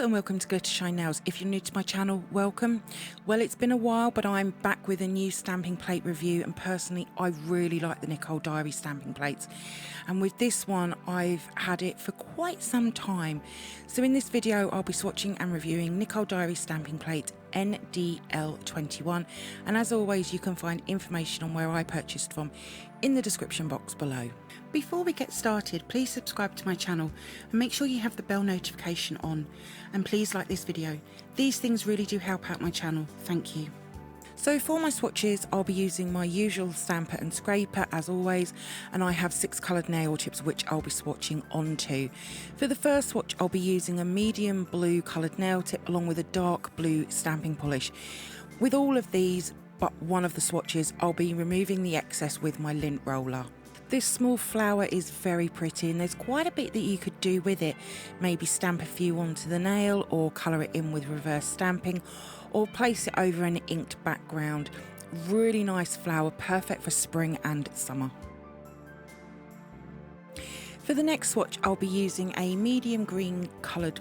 Hello and welcome to glittershinenails. If you're new to my channel, welcome. Well, it's been a while, but I'm back with a new stamping plate review, and personally I really like the Nicole Diary stamping plates, and with this one I've had it for quite some time. So in this video I'll be swatching and reviewing Nicole Diary stamping plate NDL21, and as always you can find information on where I purchased from in the description box below. Before we get started, please subscribe to my channel and make sure you have the bell notification on, and please like this video. These things really do help out my channel, thank you. So for my swatches I'll be using my usual stamper and scraper as always, and I have 6 coloured nail tips which I'll be swatching onto. For the first swatch I'll be using a medium blue coloured nail tip along with a dark blue stamping polish. With all of these but one of the swatches I'll be removing the excess with my lint roller. This small flower is very pretty and there's quite a bit that you could do with it. Maybe stamp a few onto the nail or colour it in with reverse stamping, or place it over an inked background. Really nice flower, perfect for spring and summer. For the next swatch I'll be using a medium green coloured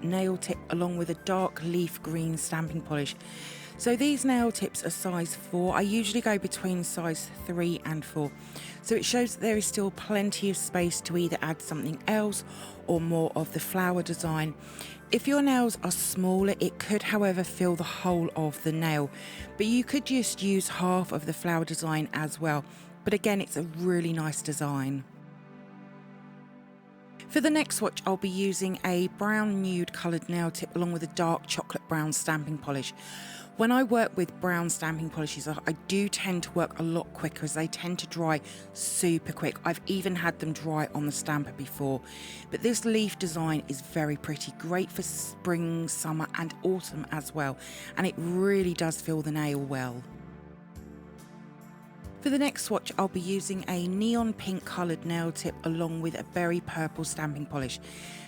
nail tip along with a dark leaf green stamping polish. So these nail tips are size 4. I usually go between size 3 and 4. So it shows that there is still plenty of space to either add something else or more of the flower design. If your nails are smaller, it could however fill the whole of the nail, but you could just use half of the flower design as well. But again, it's a really nice design. For the next swatch I'll be using a brown nude coloured nail tip along with a dark chocolate brown stamping polish. When I work with brown stamping polishes I do tend to work a lot quicker as they tend to dry super quick. I've even had them dry on the stamper before. But this leaf design is very pretty, great for spring, summer and autumn as well, and it really does fill the nail well. For the next swatch I'll be using a neon pink coloured nail tip along with a berry purple stamping polish.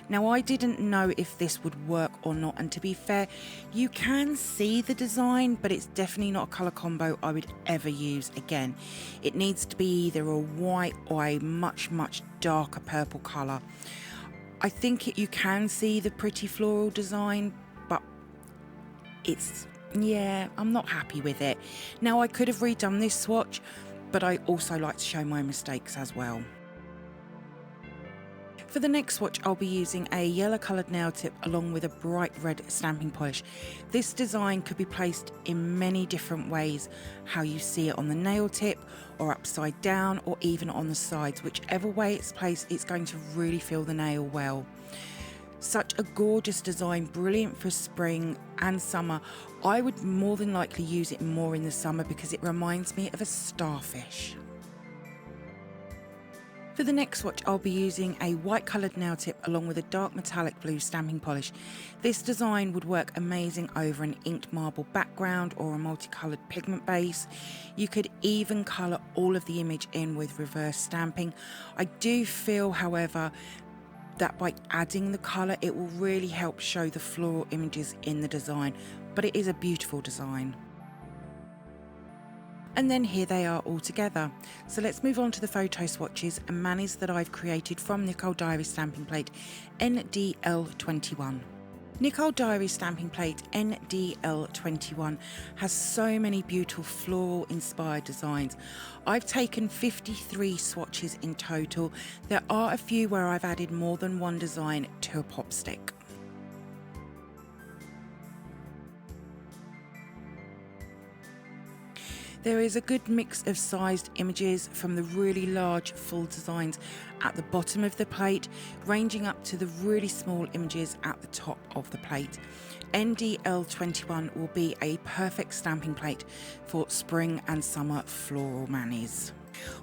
Now I didn't know if this would work or not, and to be fair you can see the design, but it's definitely not a colour combo I would ever use again. It needs to be either a white or a much darker purple colour. I think you can see the pretty floral design, but yeah, I'm not happy with it. Now I could have redone this swatch, but I also like to show my mistakes as well. For the next swatch I'll be using a yellow coloured nail tip along with a bright red stamping polish. This design could be placed in many different ways, how you see it on the nail tip or upside down or even on the sides. Whichever way it's placed, it's going to really fill the nail well. Such a gorgeous design, brilliant for spring and summer. I would more than likely use it more in the summer because it reminds me of a starfish. For the next swatch I'll be using a white coloured nail tip along with a dark metallic blue stamping polish. This design would work amazing over an inked marble background or a multicoloured pigment base. You could even colour all of the image in with reverse stamping. I do feel however that by adding the colour it will really help show the floral images in the design, but it is a beautiful design. And then here they are all together. So let's move on to the photo swatches and manis that I've created from Nicole Diary stamping plate NDL21. Nicole Diary stamping plate NDL21 has so many beautiful floral inspired designs. I've taken 53 swatches in total. There are a few where I've added more than one design to a pop stick. There is a good mix of sized images from the really large full designs at the bottom of the plate, ranging up to the really small images at the top of the plate. NDL21 will be a perfect stamping plate for spring and summer floral manis.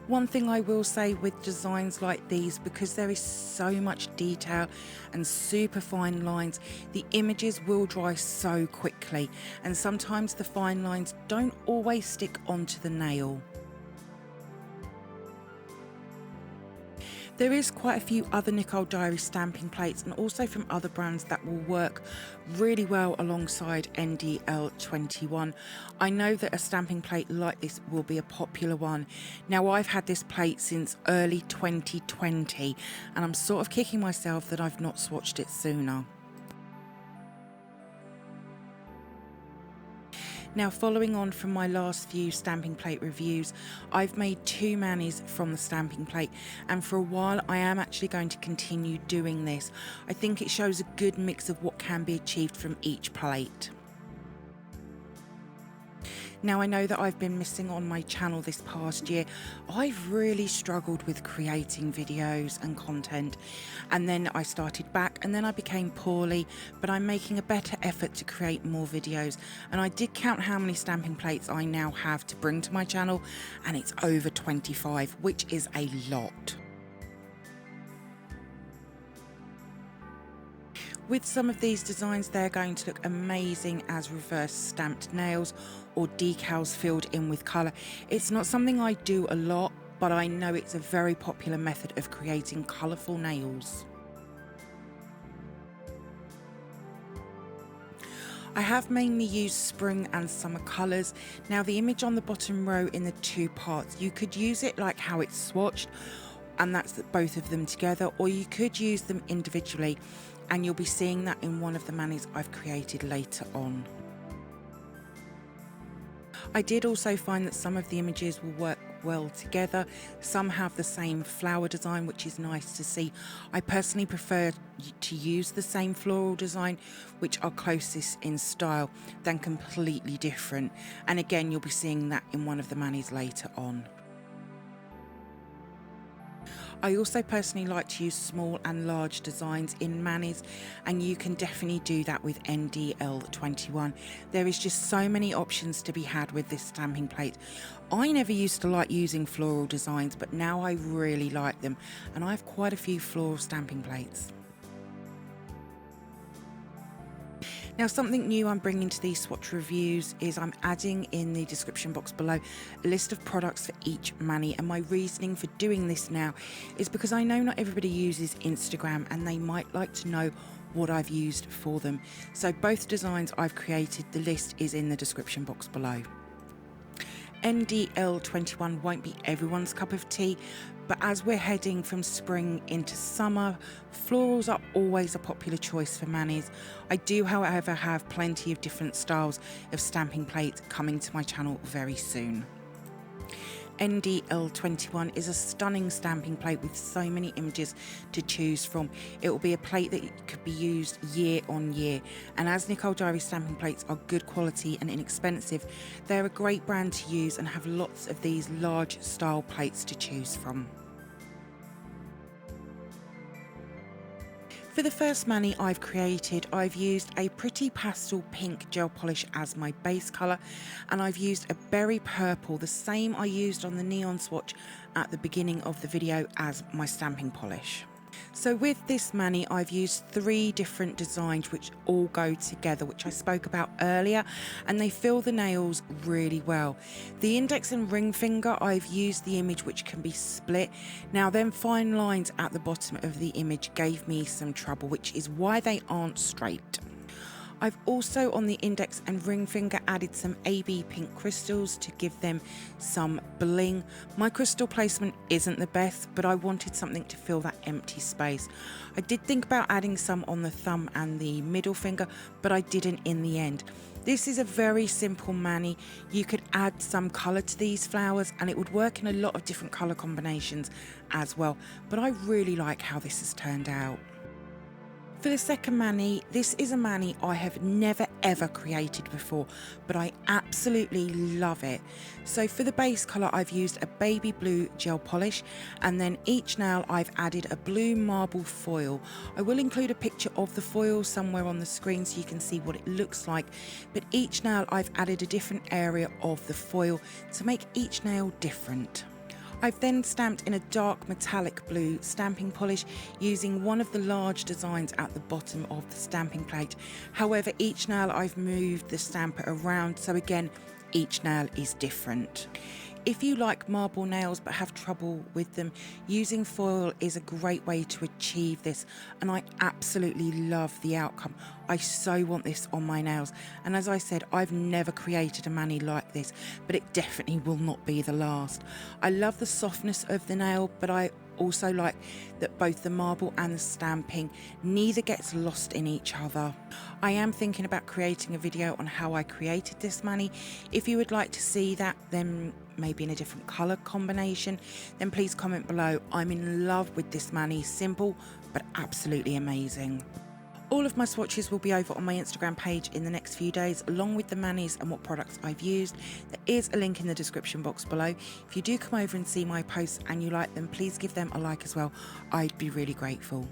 One thing I will say with designs like these, because there is so much detail and super fine lines, the images will dry so quickly and sometimes the fine lines don't always stick onto the nail. There is quite a few other Nicole Diary stamping plates and also from other brands that will work really well alongside NDL21. I know that a stamping plate like this will be a popular one. Now I've had this plate since early 2020 and I'm sort of kicking myself that I've not swatched it sooner. Now, following on from my last few stamping plate reviews, I've made 2 manis from the stamping plate, and for a while I am actually going to continue doing this. I think it shows a good mix of what can be achieved from each plate. Now, I know that I've been missing on my channel this past year. I've really struggled with creating videos and content, and then I started back and then I became poorly, but I'm making a better effort to create more videos. And I did count how many stamping plates I now have to bring to my channel, and it's over 25, which is a lot. With some of these designs, they're going to look amazing as reverse stamped nails or decals filled in with colour. It's not something I do a lot, but I know it's a very popular method of creating colourful nails. I have mainly used spring and summer colours. Now, the image on the bottom row in the 2 parts, you could use it like how it's swatched, and that's both of them together, or you could use them individually, and you'll be seeing that in one of the manis I've created later on. I did also find that some of the images will work well together. Some have the same flower design, which is nice to see. I personally prefer to use the same floral design, which are closest in style, than completely different. And again, you'll be seeing that in one of the manis later on. I also personally like to use small and large designs in manis, and you can definitely do that with L21. There is just so many options to be had with this stamping plate. I never used to like using floral designs, but now I really like them, and I have quite a few floral stamping plates. Now, something new I'm bringing to these swatch reviews is I'm adding in the description box below a list of products for each mani, and my reasoning for doing this now is because I know not everybody uses Instagram and they might like to know what I've used for them. So both designs I've created, the list is in the description box below. L21 won't be everyone's cup of tea, but as we're heading from spring into summer, florals are always a popular choice for manis. I do, however, have plenty of different styles of stamping plates coming to my channel very soon. L21 is a stunning stamping plate with so many images to choose from. It will be a plate that could be used year on year, and as Nicole Diary stamping plates are good quality and inexpensive, they're a great brand to use and have lots of these large style plates to choose from. For the first mani I've created, I've used a pretty pastel pink gel polish as my base colour, and I've used a berry purple, the same I used on the neon swatch at the beginning of the video, as my stamping polish. So with this mani, I've used 3 different designs which all go together, which I spoke about earlier, and they fill the nails really well. The index and ring finger, I've used the image which can be split. Now, them fine lines at the bottom of the image gave me some trouble, which is why they aren't straight. I've also on the index and ring finger added some AB pink crystals to give them some bling. My crystal placement isn't the best, but I wanted something to fill that empty space. I did think about adding some on the thumb and the middle finger, but I didn't in the end. This is a very simple mani. You could add some colour to these flowers and it would work in a lot of different colour combinations as well, but I really like how this has turned out. For the second mani, this is a mani I have never ever created before, but I absolutely love it. So for the base colour, I've used a baby blue gel polish, and then each nail I've added a blue marble foil. I will include a picture of the foil somewhere on the screen so you can see what it looks like, but each nail I've added a different area of the foil to make each nail different. I've then stamped in a dark metallic blue stamping polish using one of the large designs at the bottom of the stamping plate. However, each nail I've moved the stamper around, so again, each nail is different. If you like marble nails but have trouble with them, using foil is a great way to achieve this, and I absolutely love the outcome. I so want this on my nails, and as I said, I've never created a mani like this, but it definitely will not be the last. I love the softness of the nail, but I also like that both the marble and the stamping, neither gets lost in each other. I am thinking about creating a video on how I created this mani. If you would like to see that, then maybe in a different colour combination, then please comment below. I'm in love with this mani, simple but absolutely amazing. All of my swatches will be over on my Instagram page in the next few days, along with the manis and what products I've used. There is a link in the description box below. If you do come over and see my posts and you like them, please give them a like as well. I'd be really grateful.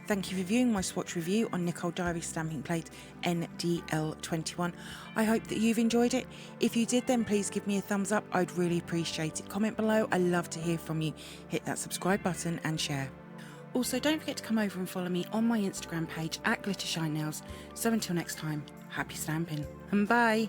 Thank you for viewing my swatch review on Nicole Diary stamping plate NDL21. I hope that you've enjoyed it. If you did, then please give me a thumbs up. I'd really appreciate it. Comment below. I love to hear from you. Hit that subscribe button and share. Also, don't forget to come over and follow me on my Instagram page at glittershinenails. So until next time, happy stamping and bye.